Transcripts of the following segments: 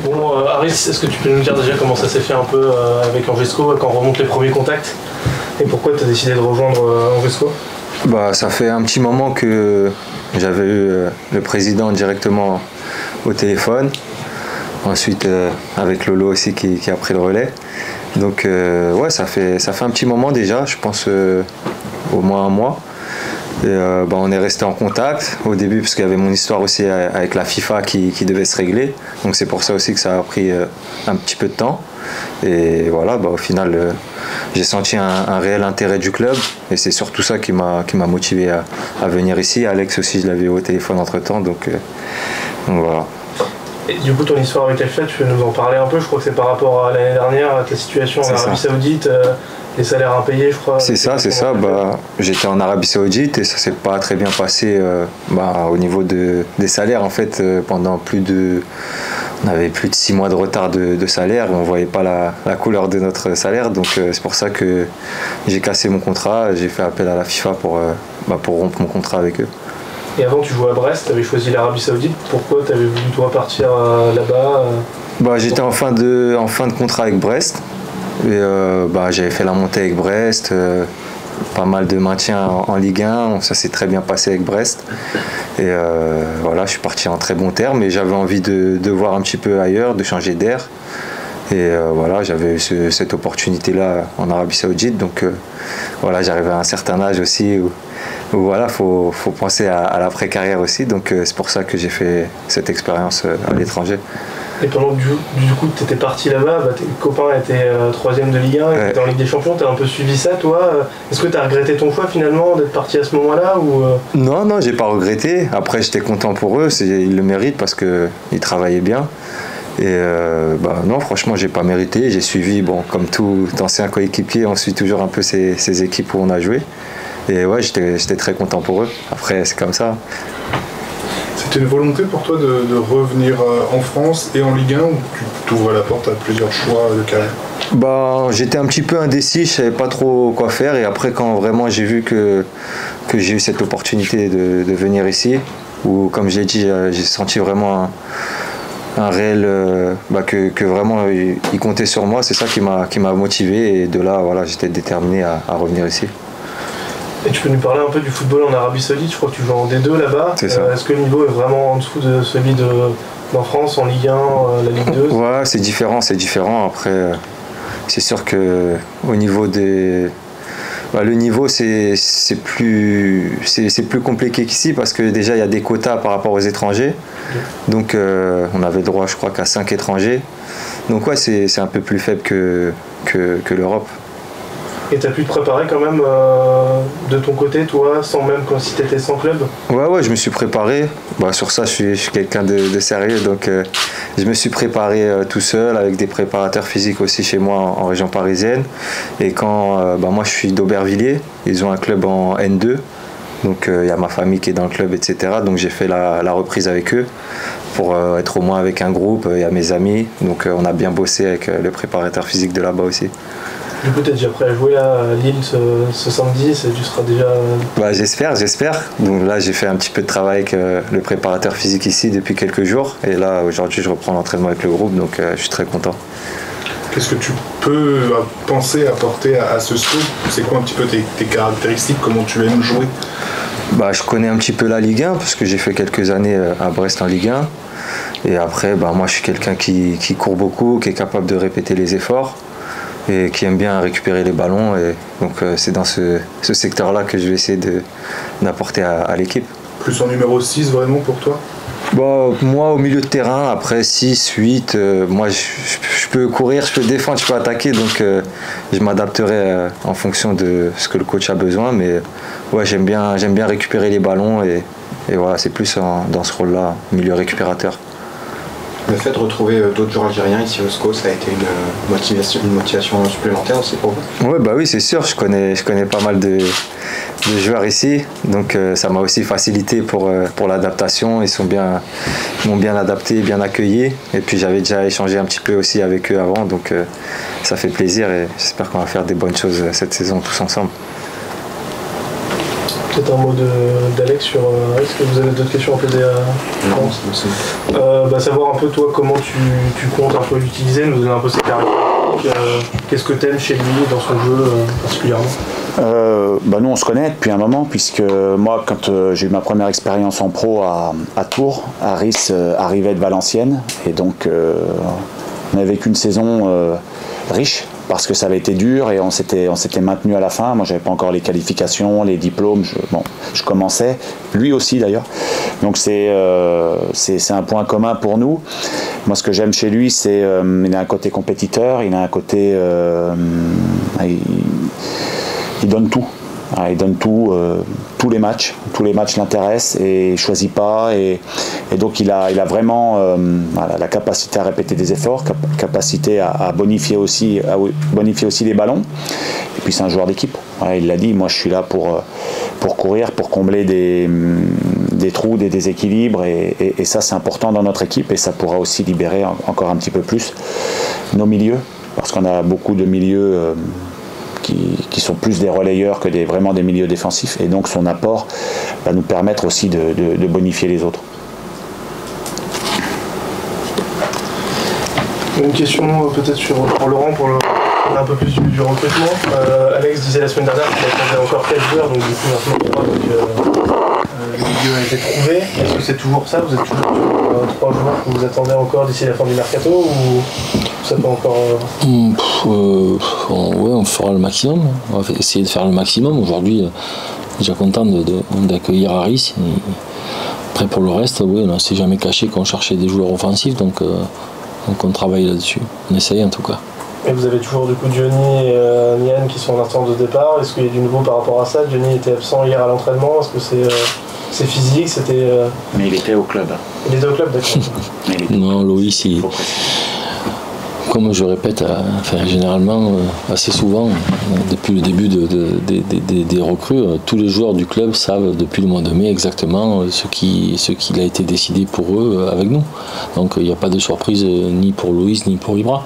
Bon, Aris, est-ce que tu peux nous dire déjà comment ça s'est fait un peu avec Angesco, quand on remonte les premiers contacts, et pourquoi tu as décidé de rejoindre Angesco? Ça fait un petit moment que j'avais eu le président directement au téléphone. Ensuite, avec Lolo aussi qui a pris le relais. Donc, ouais, ça fait un petit moment déjà, je pense au moins un mois. Et, on est resté en contact au début parce qu'il y avait mon histoire aussi avec la FIFA qui devait se régler. Donc, c'est pour ça aussi que ça a pris un petit peu de temps. Et voilà, au final, j'ai senti un réel intérêt du club et c'est surtout ça qui m'a motivé à venir ici. Alex aussi, je l'avais eu au téléphone entre-temps, donc voilà. Et du coup, ton histoire avec la FIFA, tu peux nous en parler un peu? Je crois que c'est par rapport à l'année dernière, à ta situation en Arabie Saoudite, les salaires impayés, je crois. C'est ça. J'étais en Arabie Saoudite et ça s'est pas très bien passé au niveau des salaires. En fait, on avait plus de 6 mois de retard de salaire et on voyait pas la couleur de notre salaire. Donc c'est pour ça que j'ai cassé mon contrat. J'ai fait appel à la FIFA pour rompre mon contrat avec eux. Et avant, tu jouais à Brest, tu avais choisi l'Arabie Saoudite. Pourquoi tu avais voulu toi partir là-bas? J'étais en fin de contrat avec Brest. Et j'avais fait la montée avec Brest, pas mal de maintien en Ligue 1, ça s'est très bien passé avec Brest. Et voilà, je suis parti en très bon terme et j'avais envie de voir un petit peu ailleurs, de changer d'air. Et voilà, j'avais eu cette opportunité-là en Arabie Saoudite. Donc voilà, j'arrivais à un certain âge aussi où voilà, faut penser à l'après-carrière aussi. Donc c'est pour ça que j'ai fait cette expérience à l'étranger. Et pendant que du coup tu étais parti là-bas, tes copains étaient 3e de Ligue 1, tu étais en Ligue des Champions, tu as un peu suivi ça toi? Est-ce que tu as regretté ton choix finalement d'être parti à ce moment-là ou... Non, j'ai pas regretté. Après j'étais content pour eux, ils le méritent parce qu'ils travaillaient bien. Et non, franchement j'ai pas mérité, j'ai suivi, comme tout ancien coéquipier, on suit toujours un peu ces équipes où on a joué. Et ouais, j'étais très content pour eux. Après c'est comme ça. C'était une volonté pour toi de revenir en France et en Ligue 1 ou tu t'ouvres la porte à plusieurs choix de carrière? J'étais un petit peu indécis, je savais pas trop quoi faire et après quand vraiment j'ai vu que j'ai eu cette opportunité de venir ici, où comme j'ai dit, j'ai senti vraiment un réel que vraiment il comptait sur moi, c'est ça qui m'a motivé et de là voilà, j'étais déterminé à revenir ici. Et tu peux nous parler un peu du football en Arabie Saoudite? Je crois que tu joues en D2 là-bas. C'est ça. Est-ce que le niveau est vraiment en dessous de celui d'en France, en Ligue 1, la Ligue 2? Ouais, c'est différent. Après, c'est sûr que au niveau le niveau c'est plus compliqué qu'ici parce que déjà il y a des quotas par rapport aux étrangers. Donc on avait droit, je crois, qu'à 5 étrangers. Donc ouais, c'est un peu plus faible que l'Europe. Et tu as pu te préparer quand même de ton côté, toi, si tu étais sans club? Ouais, je me suis préparé. Sur ça, je suis quelqu'un de sérieux, donc je me suis préparé tout seul avec des préparateurs physiques aussi chez moi en région parisienne. Et quand moi, je suis d'Aubervilliers, ils ont un club en N2, donc il y a ma famille qui est dans le club, etc. Donc j'ai fait la reprise avec eux pour être au moins avec un groupe. Il y a mes amis, donc on a bien bossé avec le préparateur physique de là-bas aussi. Du coup, tu es déjà prêt à jouer à Lille ce samedi, tu seras déjà... J'espère. Donc là, j'ai fait un petit peu de travail avec le préparateur physique ici depuis quelques jours. Et là, aujourd'hui, je reprends l'entraînement avec le groupe, donc je suis très content. Qu'est-ce que tu peux penser apporter à ce scope? C'est quoi un petit peu tes caractéristiques? Comment tu aimes jouer? Je connais un petit peu la Ligue 1, parce que j'ai fait quelques années à Brest en Ligue 1. Et après, moi, je suis quelqu'un qui court beaucoup, qui est capable de répéter les efforts. Et qui aime bien récupérer les ballons. Et donc c'est dans ce secteur-là que je vais essayer d'apporter à l'équipe. Plus en numéro 6 vraiment pour toi? Moi au milieu de terrain, après 6, 8, moi je peux courir, je peux défendre, je peux attaquer, donc je m'adapterai en fonction de ce que le coach a besoin. Mais ouais, j'aime bien récupérer les ballons et voilà, c'est plus dans ce rôle-là, milieu récupérateur. Le fait de retrouver d'autres joueurs algériens ici au SCO, ça a été une motivation supplémentaire aussi pour vous? Oui, c'est sûr, je connais pas mal de joueurs ici, donc ça m'a aussi facilité pour l'adaptation. Ils m'ont bien adapté, bien accueilli, et puis j'avais déjà échangé un petit peu aussi avec eux avant, donc ça fait plaisir et j'espère qu'on va faire des bonnes choses cette saison tous ensemble. Peut-être un mot d'Alex sur est-ce que vous avez d'autres questions à poser à savoir un peu toi comment tu comptes un peu l'utiliser, nous donner un peu ses caractéristiques, qu'est-ce que tu aimes chez lui dans son jeu particulièrement? Nous on se connaît depuis un moment, puisque moi quand j'ai eu ma première expérience en pro à Tours, Harris arrivait de Valenciennes et donc on avait vécu une saison riche parce que ça avait été dur et on s'était maintenu à la fin. Moi j'avais pas encore les qualifications, les diplômes, je commençais, lui aussi d'ailleurs, donc c'est un point commun pour nous. Moi ce que j'aime chez lui, c'est il a un côté compétiteur, il a un côté il donne tout. Il donne tout, tous les matchs l'intéressent et il ne choisit pas et donc il a vraiment la capacité à répéter des efforts, capacité à bonifier aussi les ballons, et puis c'est un joueur d'équipe. Il l'a dit, moi je suis là pour courir, pour combler des trous, des déséquilibres et ça c'est important dans notre équipe et ça pourra aussi libérer encore un petit peu plus nos milieux, parce qu'on a beaucoup de milieux qui sont plus des relayeurs que vraiment des milieux défensifs, et donc son apport va nous permettre aussi de bonifier les autres. Une question peut-être pour Laurent, pour un peu plus du recrutement. Alex disait la semaine dernière qu'il attendait encore 4 joueurs, donc du coup maintenant 3, donc le milieu a été trouvé. Est-ce que c'est toujours ça? Vous êtes toujours sur 3 joueurs que vous attendez encore d'ici la fin du mercato, ou ça peut encore... Ouais, on fera le maximum. On va essayer de faire le maximum. Aujourd'hui, déjà content d'accueillir Harris. Et après pour le reste, oui, on ne s'est jamais caché qu'on cherchait des joueurs offensifs, donc on travaille là-dessus. On essaye en tout cas. Et vous avez toujours du coup Johnny et Nian qui sont en instance de départ. Est-ce qu'il y a du nouveau par rapport à ça? Johnny était absent hier à l'entraînement. Est-ce que c'est physique? Mais il était au club. Il était au club, d'accord. Non, Loïs, comme je répète, généralement, assez souvent, depuis le début des recrues, tous les joueurs du club savent depuis le mois de mai exactement ce qu'il a été décidé pour eux avec nous. Donc il n'y a pas de surprise ni pour Loïs ni pour Ibra.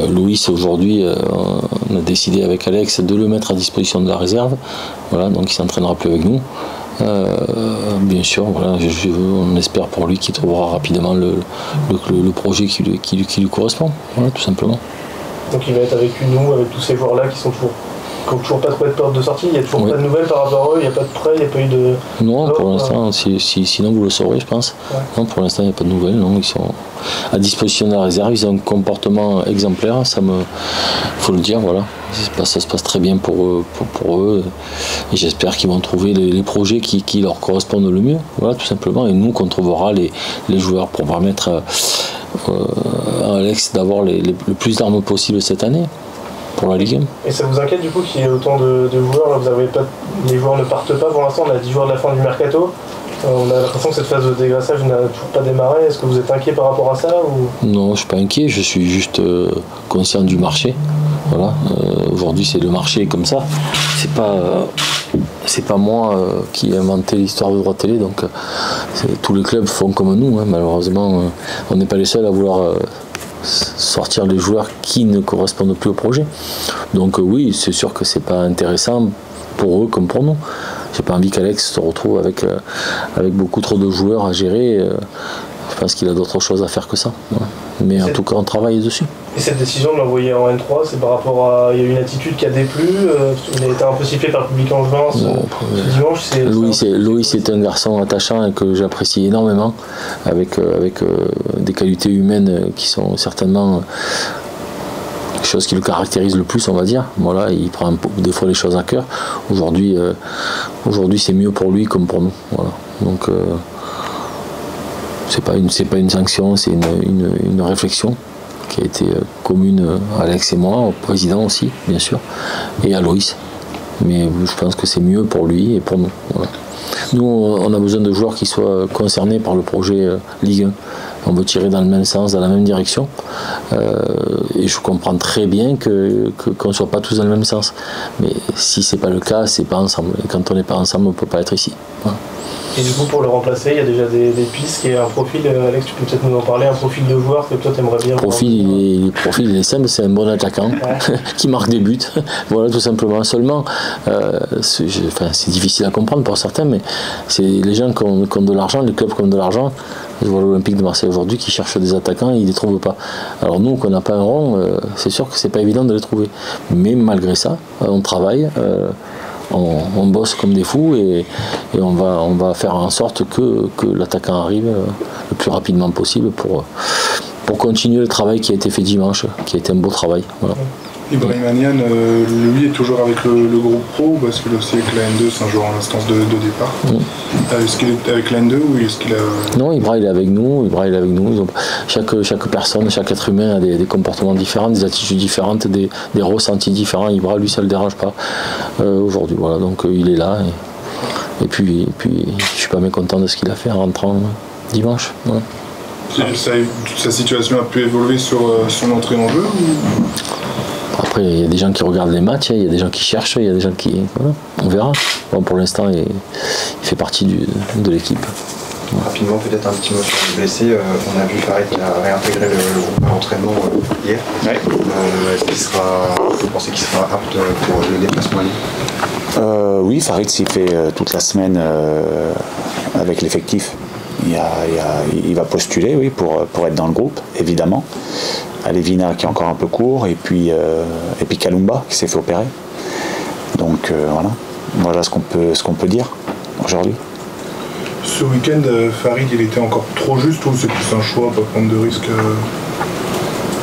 Loïs, aujourd'hui, on a décidé avec Alex de le mettre à disposition de la réserve. Voilà, donc il ne s'entraînera plus avec nous. Bien sûr, voilà, on espère pour lui qu'il trouvera rapidement le projet qui lui correspond, voilà, tout simplement. Donc il va être avec nous, avec tous ces joueurs-là qui n'ont toujours pas trouvé de porte de sortie. Il n'y a toujours pas de nouvelles par rapport à eux, il n'y a pas de prêt, il n'y a pas eu de... Non, pour l'instant, sinon vous le saurez, je pense. Ouais. Non, pour l'instant, il n'y a pas de nouvelles. Non, ils sont à disposition de la réserve, ils ont un comportement exemplaire, faut le dire, voilà. Ça se passe très bien pour eux et j'espère qu'ils vont trouver les projets qui leur correspondent le mieux, voilà, tout simplement, et nous qu'on trouvera les joueurs pour permettre à Alex d'avoir le plus d'armes possible cette année pour la Ligue 1. Et ça vous inquiète du coup qu'il y ait autant de joueurs là, vous avez pas, les joueurs ne partent pas pour l'instant, on a 10 joueurs de la fin du mercato. On a l'impression que cette phase de dégraissage n'a toujours pas démarré. Est-ce que vous êtes inquiet par rapport à ça ou... Non, je ne suis pas inquiet, je suis juste conscient du marché. Voilà. Aujourd'hui, c'est le marché comme ça. C'est pas moi qui ai inventé l'histoire de droit télé, donc tous les clubs font comme nous. Hein. Malheureusement, on n'est pas les seuls à vouloir sortir les joueurs qui ne correspondent plus au projet. Donc oui, c'est sûr que c'est pas intéressant pour eux comme pour nous. J'ai pas envie qu'Alex se retrouve avec beaucoup trop de joueurs à gérer. Je pense qu'il a d'autres choses à faire que ça. Ouais. Mais en tout cas, on travaille dessus. Et cette décision de l'envoyer en N3, c'est par rapport à... Il y a une attitude qui a déplu, il a été un peu sifflé par le public angevin ce dimanche. Loïs est un garçon attachant et que j'apprécie énormément, avec des qualités humaines qui sont certainement... chose qui le caractérise le plus, on va dire. Voilà, il prend des fois les choses à cœur. Aujourd'hui, c'est mieux pour lui comme pour nous. Voilà. Donc, c'est pas une sanction, c'est une réflexion qui a été commune à Alex et moi, au président aussi, bien sûr, et à Loïs. Mais je pense que c'est mieux pour lui et pour nous. Voilà. Nous, on a besoin de joueurs qui soient concernés par le projet Ligue 1. on veut tirer dans le même sens, dans la même direction. Et je comprends très bien qu'on ne soit pas tous dans le même sens. Mais si c'est pas le cas, c'est pas ensemble. Et quand on n'est pas ensemble, on ne peut pas être ici. Voilà. Et du coup, pour le remplacer, il y a déjà des pistes, il y a un profil, Alex, tu peux peut-être nous en parler, un profil de joueur que toi tu aimerais bien voir. Le profil, il est simple, c'est un bon attaquant qui marque des buts, voilà, tout simplement. Seulement, c'est difficile à comprendre pour certains, mais c'est les gens qui ont de l'argent, les clubs qui ont de l'argent. Je vois l'Olympique de Marseille aujourd'hui qui cherche des attaquants et ils ne les trouvent pas. Alors nous, qu'on n'a pas un rond, c'est sûr que c'est pas évident de les trouver. Mais malgré ça, on travaille. On bosse comme des fous et on va faire en sorte que l'attaquant arrive le plus rapidement possible pour continuer le travail qui a été fait dimanche, qui a été un beau travail. Voilà. Ibrahim Niane, lui, est toujours avec le groupe pro parce qu'il est aussi avec la N2, c'est un joueur en instance de départ. Est-ce qu'il est avec la N2 ou est-ce qu'il a... Non, Ibra il est avec nous. Chaque personne, chaque être humain a des comportements différents, des attitudes différentes, des ressentis différents. Ibra, lui, ça ne le dérange pas aujourd'hui. Voilà, donc il est là. Et puis je suis pas mécontent de ce qu'il a fait en rentrant dimanche. Voilà. Sa situation a pu évoluer sur son entrée en jeu Après, il y a des gens qui regardent les matchs, il y a des gens qui cherchent, il y a des gens qui... Voilà, on verra. Bon, pour l'instant, il fait partie de l'équipe. Rapidement, peut-être un petit mot sur les blessés. On a vu Farid qui a réintégré le groupe à l'entraînement hier. Ouais. Vous pensez qu'il sera apte pour le déplacement à Lille? Oui, Farid s'y fait toute la semaine avec l'effectif. Il va postuler, oui, pour être dans le groupe, évidemment. Alevina qui est encore un peu court, et puis Kalumba qui s'est fait opérer. Donc voilà ce qu'on peut dire aujourd'hui. Ce week-end, Farid, il était encore trop juste ou c'est plus un choix, pas prendre de risques?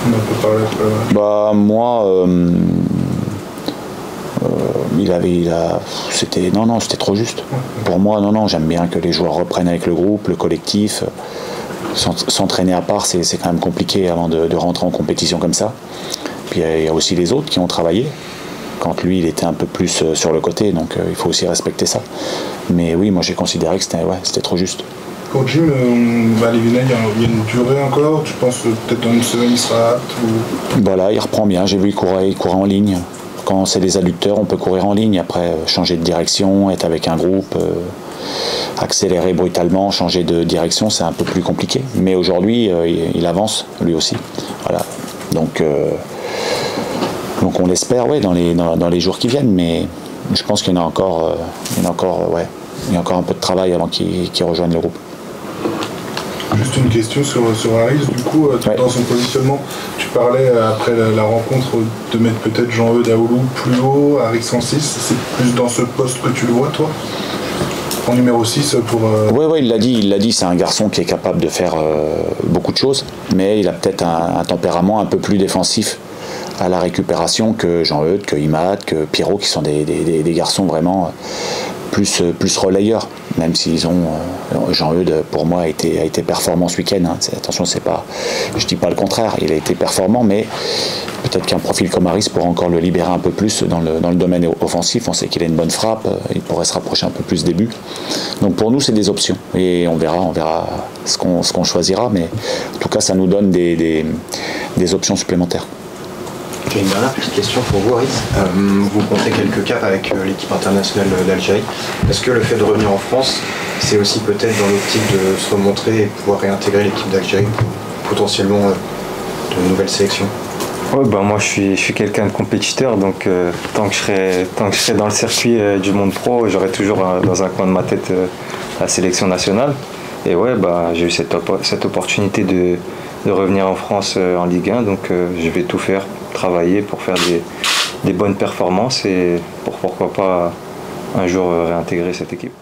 On en peut parler après. Moi, c'était trop juste. Pour moi, j'aime bien que les joueurs reprennent avec le groupe, le collectif. S'entraîner à part, c'est quand même compliqué avant de rentrer en compétition comme ça. Puis il y a aussi les autres qui ont travaillé. Quand lui, il était un peu plus sur le côté, donc il faut aussi respecter ça. Mais oui, moi j'ai considéré que c'était trop juste. Pour Jim, Alevina, il y a une durée encore. Tu penses peut-être dans une semaine il sera apte Voilà, il reprend bien. J'ai vu il courait en ligne. Quand c'est des adducteurs, on peut courir en ligne. Après, changer de direction, être avec un groupe, accélérer brutalement, changer de direction, c'est un peu plus compliqué. Mais aujourd'hui, il avance, lui aussi. Voilà. Donc on l'espère, dans les jours qui viennent. Mais je pense qu'il y en a encore, un peu de travail avant qu'il rejoigne le groupe. Juste une question sur Haris, du coup, dans son positionnement, tu parlais après la rencontre de mettre peut-être Jean-Eudes Daoulou plus haut, Haris en 6, c'est plus dans ce poste que tu le vois toi? En numéro 6 pour... Oui, il l'a dit, c'est un garçon qui est capable de faire beaucoup de choses, mais il a peut-être un tempérament un peu plus défensif à la récupération que Jean-Eudes, que Imad, que Pierrot, qui sont des garçons vraiment plus relayeurs, même s'ils ont Jean-Eudes pour moi a été performant ce week-end, hein. Attention, je dis pas le contraire, il a été performant, mais peut-être qu'un profil comme Haris pourra encore le libérer un peu plus dans le domaine offensif. On sait qu'il a une bonne frappe, il pourrait se rapprocher un peu plus des buts. Donc pour nous c'est des options et on verra ce qu'on choisira, mais en tout cas ça nous donne des options supplémentaires. J'ai une dernière petite question pour vous, Haris. Vous comptez quelques caps avec l'équipe internationale d'Algérie. Est-ce que le fait de revenir en France, c'est aussi peut-être dans l'optique de se remontrer et pouvoir réintégrer l'équipe d'Algérie pour potentiellement de nouvelles sélections? Ouais, moi je suis quelqu'un de compétiteur, donc tant que je serai dans le circuit du monde pro, j'aurai toujours dans un coin de ma tête la sélection nationale. Et ouais, j'ai eu cette opportunité de revenir en France en Ligue 1, donc je vais tout faire, travailler pour faire des bonnes performances et pourquoi pas un jour réintégrer cette équipe.